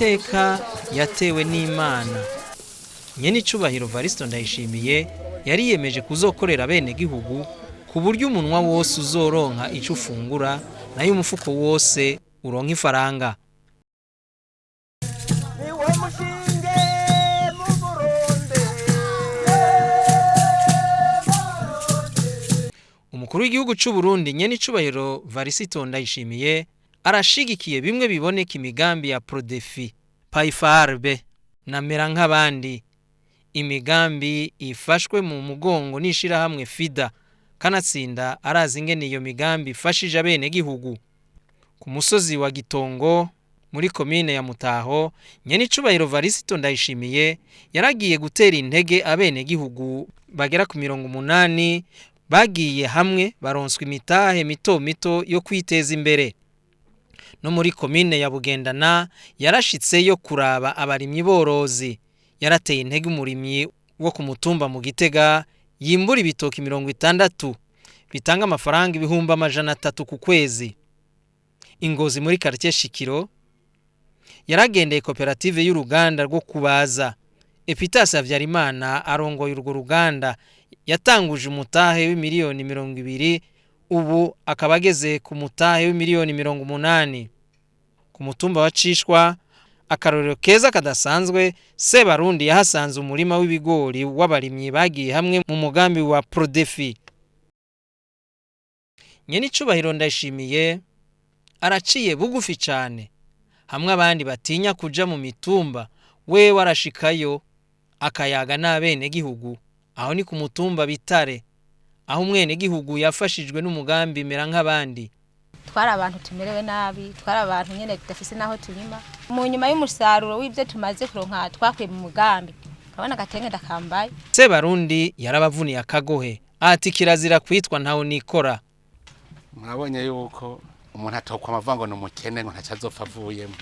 iteka yatewe n'Imana. Nyenicubahiro Varisito Ndayishimiye yariyemeje kuzokorera bene gihugu ku buryo umunwa wose uzoronka ico ufungura nayo umufuko wose uronka ifaranga. Umukuru w'igihugu c'u Burundi Nyenicubahiro Varisito Ndayishimiye arashigikiye bimwe biboneka imigambi ya Prodefi, Paifarbe na Mera nk'abandi. Imigambi ifashwe mu mugongo n'ishirahamwe FIDA, kanatsinda arazi ingene iyo migambi ifashije abene gihugu. Ku musozi wa Gitongo muri komine ya Mutaho, Nyenicubahiro Varisito Ndayishimiye yaragiye gutera intege abene gihugu bagera ku 80 bagiye hamwe baronswa imitahe mito mito yo kwiteza imbere. No muri komine ya Bugendana yarashitseyo kuraba abarimyi borozi. Yarateye intege umurimyi wo ku mutumba mu Gitega yimbura ibitoki 60 bitanga amafaranga 300 ku kwezi. Ingozi muri quartier Shikiro yaragendeye koperative y'uruganda rwo kubaza. Epitasi Havyarimana arongoye urwo ruganda yatanguje umutahe w'imiliyoni 20, ubu akaba ageze ku mutahe w'imiliyoni 80. Ku mutumba wa Cishwa akarorero keza kadasanzwe, Sebarundi yahasanze umurima w'ibigori w'abarimyi bagiye hamwe mu mugambi wa Prodefi. Nyenicubahiro Ndayishimiye araciye bugufi cyane, hamwe abandi batinya kuja mu mitumba, we warashikayo akayaga n'abene gihugu. Aho ni ku mutumba Bitare, aho umwene gihugu yafashijwe n'umugambi Mera nk'abandi. Twara abantu tumerewe nabi, twara abantu nyene tudafise naho turima. Mu nyuma y'umusaruro w'ibyo tumaze kuronka twakwiye mu mugambi, kabona gatenge ndakambaye. Sebarundi yarabavuniye akagohe, ati kirazira kwitwa ntaho nikora. Mwabonye yuko umuntu atokwa amavango n'umukene ngo ntacazopfa avuyemo.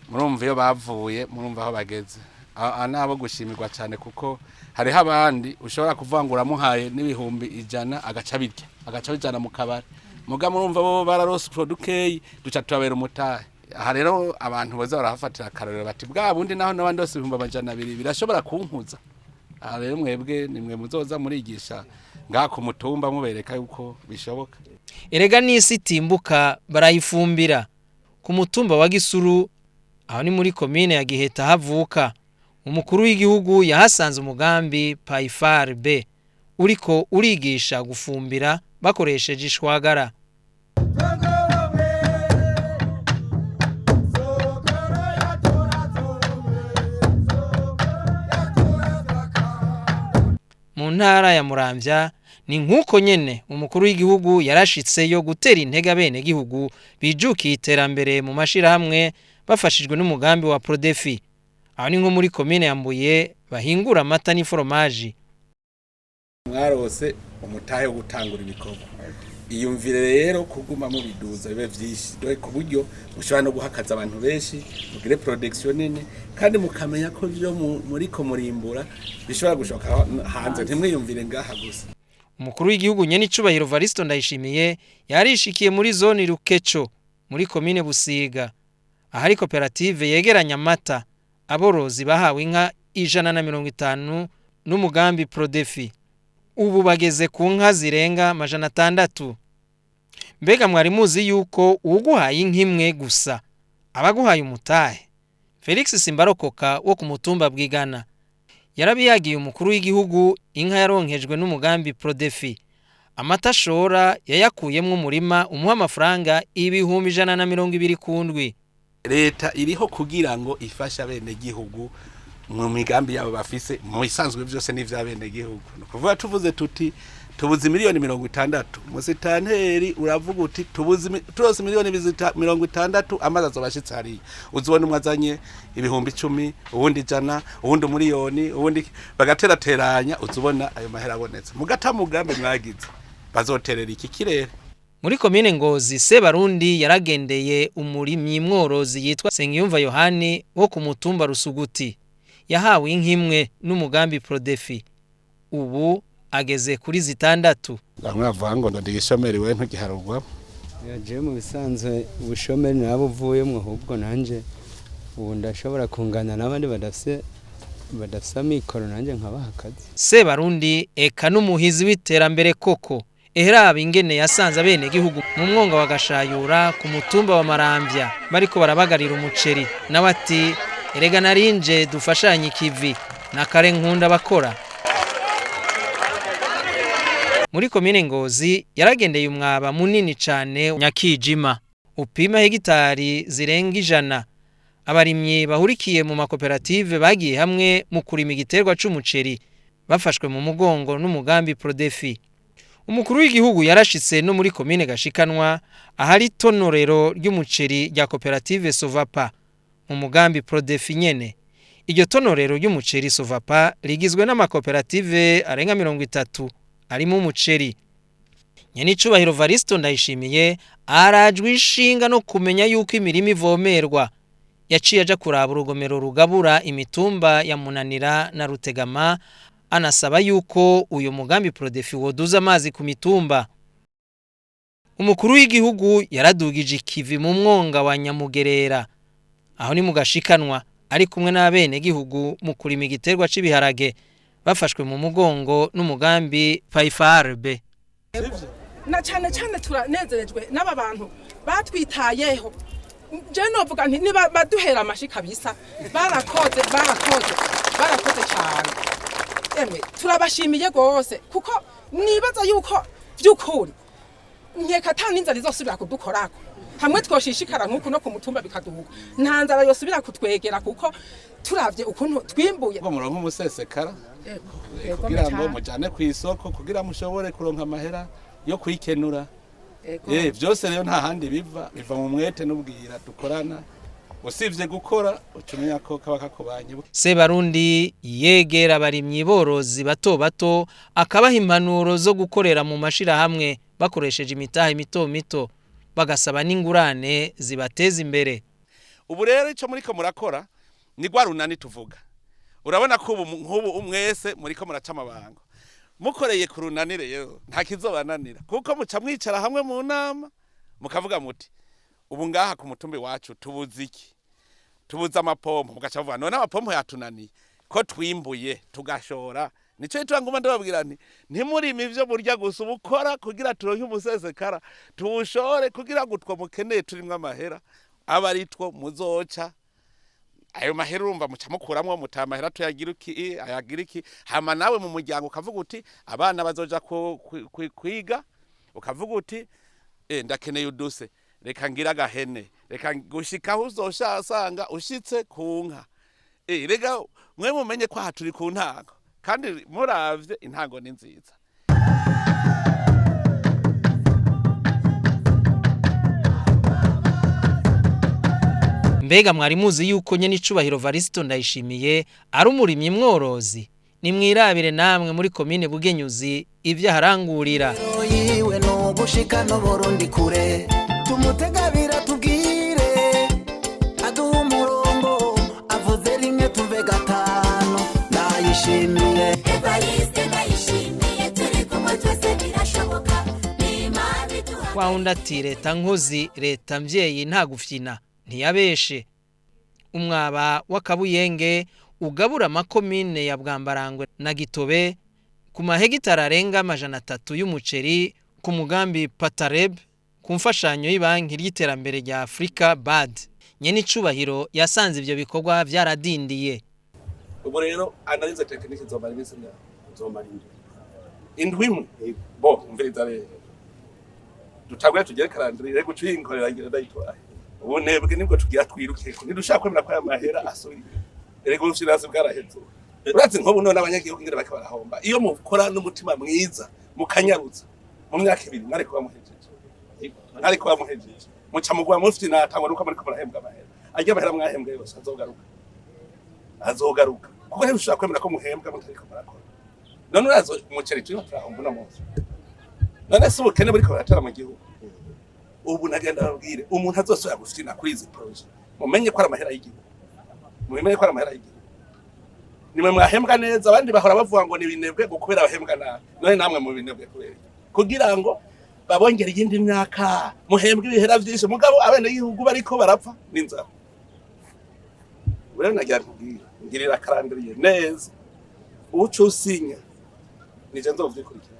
Murumva iyo bavuye, murumva aho bageze. Anabo gushimirwa cyane kuko hariho abandi ushobora kuvangura muhaye n'ibihumbi 100 agaca bijana mu kabari. Muga murumva bo bararose produkeyi duca tubabera umutahe. Aha rero abantu boza barahafatira akarorero bati bwa bundi naho nabandi bose 200 birashobora kunkuza. Aha rero mwebwe nimwe muzoza murigisha ngaha ku mutumba mubereka yuko bishoboka. Erega n'isi timbuka barayifumbira. Ku mutumba wa Gisuru, aho ni muri komine ya Giheta havuka, umukuru w'igihugu yahasanze umugambi Paifarbe uriko urigisha gufumbira bakoresheje ishwagara. Mu ntara ya Muramvya ni nkuko nyene umukuru w'igihugu yarashitseyo gutera intege abene gihugu bijukiye iterambere mu mashirahamwe bafashijwe n'umugambi wa Prodefi. Aho ni nko muri komine ya Mbuye bahingura amata n'iforomaji. Mwarose umutahe wo gutangura ibikorwa. Iyumvire rero kuguma mu biduza bibe vyinshi doye ku buryo ushobora no guhakaza abantu benshi mugire production nini kandi mukamenya ko byo muri ko murimbura bishobora gushoka hanze ntimwiyumvire ngaha gusa. Umukuru w'igihugu Nyenicubahiro Varisito Ndayishimiye yarishikiye muri zone Rukeco muri komine Busiga, ahari koperative yegeranya amata. Aborozi bahawe inka 150 n'umugambi Prodefi. Ubu bageze ku nka zirenga 600. Mbega mwari muzi yuko uguhaye inka imwe gusa abaguhaye umutahe? Felix Simbarokoka wo ku mutumba Bwigana yarabiyagiye umukuru w'igihugu inka yaronkejwe n'umugambi Prodefi. Amata ashora yayakuyemwo umurima umuha amafaranga 120 kundwi. Leta iriho kugira ngo ifasha bene gihugu mu migambi yabo bafise mu isanzwe byose n'ivyabene gihugu. Kuvuga tuvuze tuti tubuze miliyoni 60, musitanteri uravuga uti tubuze turose miliyoni 60 amazi azobashitse hari. Uzibona umwazanye ibihumbi 10, ubundi 100, ubundi miliyoni, ubundi bagaterateranya uzibona ayo mahera abonetse. Mugata mugambe mwagize bazoterera iki kirere. Muri komine Ngozi, Sebarundi yaragendeye umurimyi mworozi yitwa Sengiyumva Yohani wo ku mutumba Rusuguti. Yahawe inka imwe n'umugambi Prodefi. Ubu ageze kuri 6. Bamwe bavuga ngo ndishomeri we ntugiharugwa. Yaje mu bisanzwe ubushomeri nabo uvuyemo ahubwo nanje ubu ndashobora kungana n'abandi badafise amikoro nanjye nkabaha akazi. Sebarundi eka n'umuhizi w'iterambere koko eheraba ingene yasanze abene gihugu mu mwonga wa Gashayura ku mutumba wa Maramvya bariko barabagarira umuceri nawe ati erega narinje dufashanye KIVI na kare nkunda bakora. Muri komine Ngozi yaragendeye umwaba munini cane Nyakijima upima hegitari zirenga 100. Abarimyi bahurikiye mu makoperative bagiye hamwe mu kurima igiterwa c'umuceri bafashwe mu mugongo n'umugambi Prodefi. Umukuru w'igihugu yarashitse no muri komine Gashikanwa ahari tonorero ry'umuceri rya koperative Sovapa mu mugambi Prodefi nyene. Iryo tonorero ry'umuceri Sovapa rigizwe n'amakoperative arenga 30 arimo umuceri. Nyenicubahiro Varisito NDAYISHIMIYE arajwe inshinga no kumenya yuko imirimo ivomerwa. Yaciye aja kuraba urugomero rugabura imitumba ya Munanira na Rutegama anasaba yuko uyu mugambi Prodefi woduza amazi ku mitumba. Umukuru w'igihugu yaradugije KIVI mu mwonga wa Nyamugerera aho ni mu Gashikanwa ari kumwe n'abene gihugu mu kurima igiterwa c'ibiharage bafashwe mu mugongo n'umugambi KIVI. Na cyane turanezerejwe n'aba bantu batwitayeho. Je novuga nti niba baduhera amashi kabisa barakoze cyane. Emwe turabashimiye gose kuko nibaza yuko byukuri nkeka taninza rizosubira kudukorako hamwe twoshishikara nkuko no ku mutumba bikaduhuka nta nzara yosubira kutwegera kuko turavye ukuntu twimbuye ngo muronka umusesekara kugira ngo mujane ku isoko kugira mushobore kuronka amahera yo kwikenura. Byose rero nta handi biva mu mwete n'ubwira dukorana usivye gukora ucumenya ko kaba kakubanye. Sebarundi yegera abarimyi borozi bato bato akabaha impanuro zo gukorera mu mashira hamwe bakoresheje imitahe mito bagasaba n'ingurane zibateza imbere. Ubu rero ico muriko murakora ni gwarunani tuvuga. Urabona ko nk'ubu umwese muriko muraca amabango. Mukoreye kurunanire rero nta kizobananira kuko muca mwicara hamwe mu nama mukavuga muti ubu ngaha ku mutumbi wacu tubuze iki, tubuze amapompo, mugaca vuga none amapompo yatunaniye ko twimbuye tugashora. Nico itanguma ndababwira nti ntimurime ivyo burya gusa ubukora kugira turonke umusesekara tuwushore kugira ngo two mukeneye turimwe amahera aba ari two muzoca. Ayo mahera urumva muca mukuramwo mutamahera tuyagira iki hama nawe mu muryango ukavuga uti abana bazoja kwiga ukavuga uti ndakeneye uduse reka ngira agahene reka gushika uzoshasanga ushitse ku nka. Rega mwe mumenye ko haturi ku ntango kandi muravye intango ni nziza. Mbega mwari muzi yuko Nyenicubahiro Varisito NDAYISHIMIYE ari umurimyi mworozi? Ni mwirabire namwe muri komine Bugenyuzi ivyo harangurira. Yiwe no gushika no Burundi kure tumutegabira tubwire aduha umurongo avuze rimwe tuve gatano NDAYISHIMIYE Evariste NDAYISHIMIYE turi kumwe twese birashoboka Kwa undati leta nkozi leta mvyeyi nta gufyina ntiyabeshe. Umwaba w'Akabuyenge ugabura makomine ya Bwambarangwe na Gitobe ku mahegitari arenga 300 y'umuceri ku mugambi Patareb ku mfashanyo y'Ibanki y'Iterambere rya Afrika BAD. Nyenicubahiro yasanze ivyo bikorwa vyaradindiye. Ubu rero analize technique zomara ibisenya zomara indwi bo mviriza rero dutagwe tugere karandire gucinkorera ngira ndayitwaye. Ubu nebwe nibwo tugira twiruke ntidushaka kwemera kwa amahera asuri erego ushirazi bwaraheze. Uratse nko buno n'abanyagihugu ngira bakabarahomba iyo mukora n'umutima mwiza mukanyarutsa mu myaka 2 mwari kwa muhejeje muca mugwa mufite natangwa nuko muri ko murahembwa amahera ajya amahera mwahembwa yose azogaruka kuko rero ushaka kwemera ko muhembwa mutariko murakora. None urazo umuceri turi turahomba n'umunsi none se ubukene buri ko baratara mu gihugu. Ubu nagenda babwire umuntu azosubira gufina kuri izi projet mumenye ko ari amahera y'igihugu nimwe mwahembwa neza abandi bahora bavuga ngo ni binebwe gukubera abahembwa nabi none namwe mu binebwe kubera kugira ngo babongera iyindi myaka muhembwe ibihera vyinshi mugabo abene y'igihugu bariko barapfa n'inzara. rero nagira ngirira karandiriye neza uco usinya nije nzovyikurikira.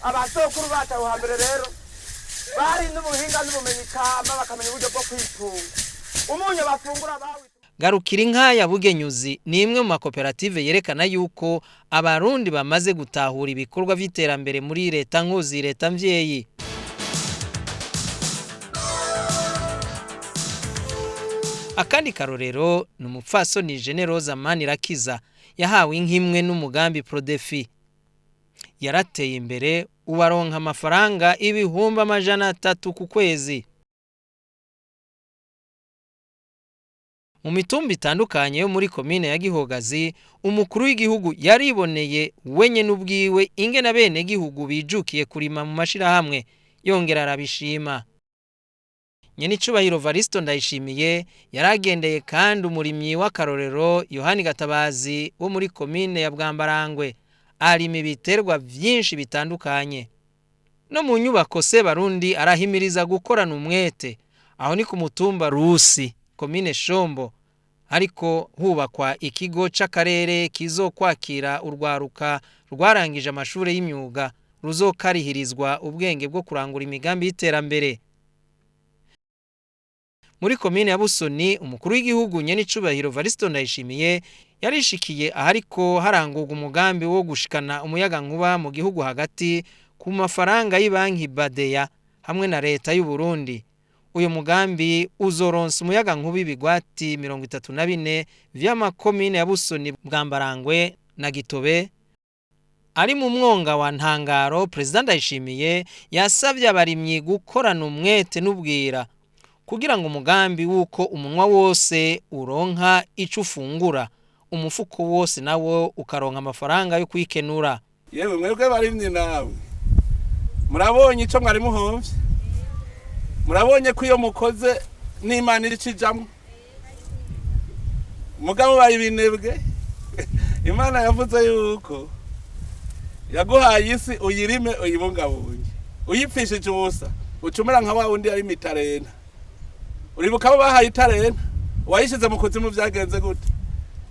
Abasokuru bataho hambere rero bari n'ubuhinga n'ubumenyi kamba bakamenya uburyo bwo kwitunga. Umunye bafungura bawe Garukira inka ya Bugenyuzi ni imwe mu makoperative yerekana yuko abarundi bamaze gutahura ibikorwa vy'iterambere muri leta nkozi leta mvyeyi. Akandi karorero ni umupfasoni Generosa Manirakiza yahawe inkimwe n'umugambi Prodefi. Yarateye imbere ubaronka amafaranga ibihumbi 300 ku kwezi. Mu mitumba itandukanye yo muri komine ya Gihogazi, umukuru w'igihugu yariboneye wenye n'ubwiwe ingene bene gihugu bijukiye kurima mu mashirahamwe, yongera arabishima. Nyenicubahiro Varisito Ndayishimiye yaragendeye kandi umurimyi w'akarorero Yohani Gatabazi wo muri komine ya Bwambarangwe, arima ibiterwa vyinshi bitandukanye. No mu nyubako se Barundi arahimiriza gukorana umwete, aho ni ku mutumba Rusi, komine Shombo, ariko hubakwa ikigo c'akarere kizokwakira urwaruka rwarangije amashure y'imyuga ruzokarihirizwa ubwenge bwo kurangura imigambi y'iterambere. Muri komine ya Busoni, umukuru w'igihugu Nyenicubahiro Varisito Ndayishimiye yarishikiye ahariko harangurwa umugambi wo gushikana umuyaga nkuba mu gihugu hagati ku mafaranga y'ibanki Badeya hamwe na leta y'u Burundi. Uyu mugambi uzoronsa umuyaga nkuba ibigwati 34 vy'amakomine ya Busoni, Bwambarangwe na Gitobe. Ari mu mwonga wa Ntangaro, President Ndayishimiye yasavye abarimyi gukorana umwete n'ubwira kugira ngo umugambi wuko umunwa wose uronka ico ufungura, umufuko wose nawo ukaronka amafaranga yo kwikenura. Yewe mwebwe barimye nawe murabonye ico mwari muhomvye, murabonye ko iyo mukoze n'Imana iri cijamwe, mugabo bari binebwe. Imana yavuze yuko yaguhaye isi uyirime uyibungabunge, uyipfishije ubusa ucumera nka wa wundi ari mitarena. Uribuka abo bahaye itarena wayishize mu kuzimu vyagenze gute?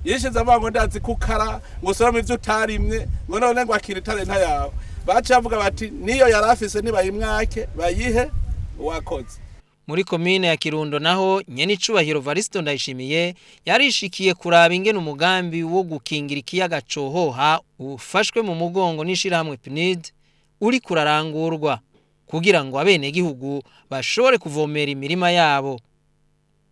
Yishize abango ndazi kukara ngo sorome ivyo utarimye ngo none ngo akira itarena yawe. Baca bavuga bati niyo yarafise nibayimwake bayihe uwakoze. Muri komine ya Kirundo naho Nyenicubahiro Varisito Ndayishimiye yarishikiye kuraba ingene umugambi wo gukingira ikiyaga Cohoha ufashwe mu mugongo n'ishirahamwe PNID uri kurarangurwa kugira ngo abene gihugu bashobore kuvomera imirima yabo,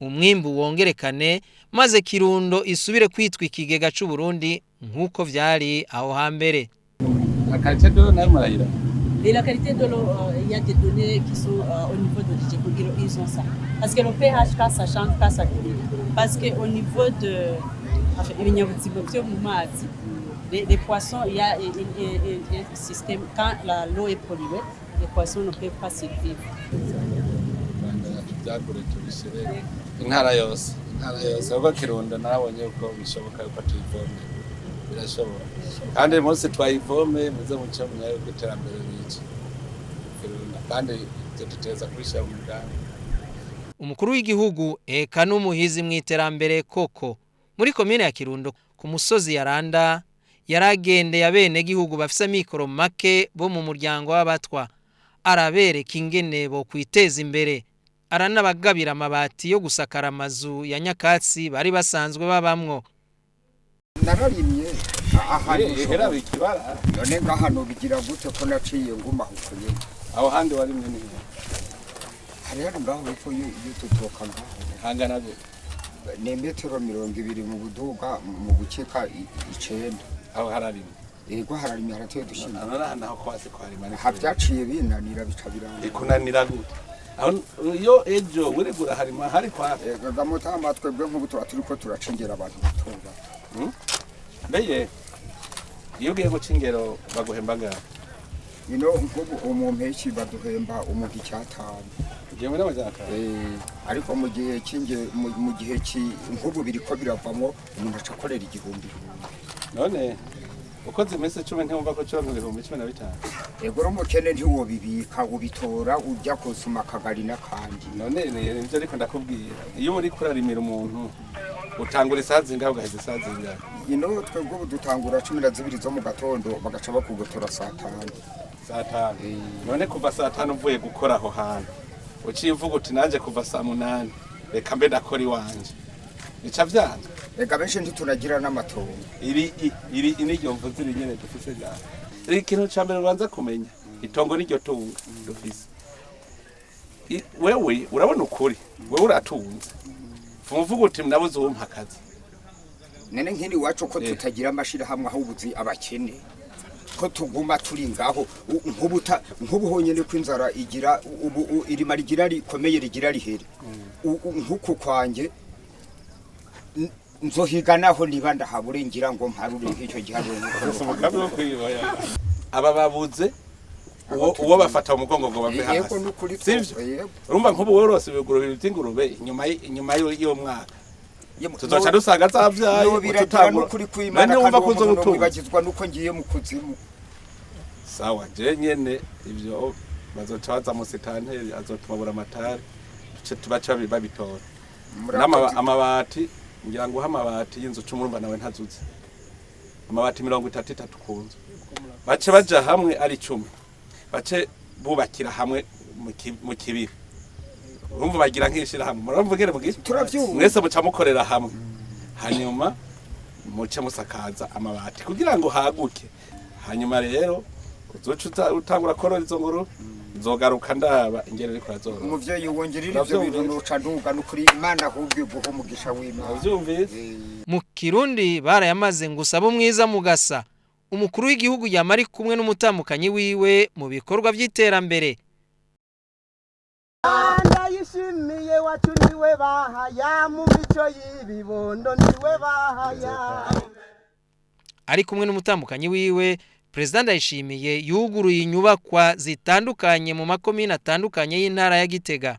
umwimbu wongerekane maze Kirundo isubire kwitwa ikigega c'u Burundi nkuko vyari aho hambere. Et la qualité de l'eau, il y a des données qui sont au niveau de l'Idjibouguiro, ils ont ça. Parce que le pH, quand ça change, quand ça diminue. Parce qu'au niveau de les poissons, il y a un système, quand l'eau est polluée, les poissons ne peuvent pas survivre. Intara yose ubwo Kirundo nabonye uko bishoboka yuko tuyivome birashobora, kandi munsi twayivome muze muce mu nyayo y'iterambere n'iki Kirundo, kandi tuteza kurishira mu mugambi. Umukuru w'igihugu eka n'umuhizi mw'iterambere koko muri komine ya Kirundo ku musozi Yaranda yaragendeye abene gihugu bafise mikoro make bo mu muryango w'abatwa, arabereka ingene bo kwiteza imbere, aranabagabira amabati yo gusakara amazu ya nyakatsi bari basanzwe babamwo. Nararimye ahahera bikibara none ngahano bigira gute ko naciye nguma hukunye aho handi warimye ni hari ngaho biko iyo tutoka ngaho hangana be ne metero 200 mu buduga mu guceka 9 aho hararimye. Ego hararimye haratoye dushinga naho kwase kwarimana havyaciye binanira bicabirana ikunanira gute aho yo ejo wiregura harima hari kwa gamotamba twebwe nk'ubu turiko turacengera abantu batunga. Beye iyo ugiye gucingero baguhembaga nk'ubu umumpeshyi baduhemba umuntu 5. Jewe n'abajaka ariko mu gihe mu gihe nk'ubu biriko biravamo umuntu acakorera 1000. None ukoze imese 10 ntumva ko cyo 15. Ego romukene ntiwo bibika ubitora ujya kusuma akagari n'akandi. None nivyo ariko ndakubwira iyo uri kurarimira umuntu utangura isaha zingahe ugaheza isaha zingahe? ino twebwe ubu dutangura 12 zo mu gatondo bagaca bakugotora saa 5. Saa 5. None kuva saa 5 uvuye gukora aho hantu uciye uvuga uti nanje kuva saa 8 reka mbe ndakora iwanje bica vyanze. Ega benshi ntitunagira n'amatongo. Iri niryo mvuze nyene dufise cyane. Ikintu ca mbere ubanza kumenya itongo niryo tunga dufise. Wewe urabona ukuri wewe uratunze vuga uti nabuze umpa akazi nene nkindi wacu ko tutagira amashira hamwe aho ubuzi abakene ko tuguma turi ngaho nk'ubuhonyene kw'inzara igira ubu irima rigira rikomeye rigira rihere nkuko kwanje nzohiganaho niba ndahaburengira ngo mparure nk'icyo giharuro umugambi wo kwiboya aba babuze uwo bafata umugongo ngo bave hasi sivyo urumva nk'ubu worose bigurubira iby'ingurube inyuma y'uwo mwaka tuzoca dusanga zavyaye ututangura kuri kwimana wumva kuzo gutunga bibagizwa nuko ngiye mu kuzimu sawa je nyene ivyo bazocaza mu sitanteri azotubabura amatari tubaca babitora amabati ngira ngo amabati y'inzu 10 urumva nawe ntazuze amabati 33 kunzu bace baja hamwe ari 10 bace bubakira hamwe mu kibiri urumva bagira nk'ishira hamwe muramvugere mugiye turavyumva mwese muca mukorera hamwe hanyuma muce musakaza amabati kugira ngo haguke hanyuma rero uzoca utangura korora izo ngoro zogaruka ndaba ingere riko razora umuvyeyi wongerera ivyo bintu nuca nduga nukuri Imana ahubwe guho umugisha w'Imana uvyumvise mu Kirundi barayamaze ngo usaba umwiza mugasa umukuru w'igihugu yamari kumwe n'umutamukanyi wiwe mu bikorwa by'iterambere. Ndayishimiye wacu niwe bahaya mu mico y'ibibondo niwe bahaya. Ari kumwe n'umutamukanyi wiwe President Ndayishimiye yuguruye inyubakwa zitandukanye mu makomine atandukanye y'intara ya Gitega.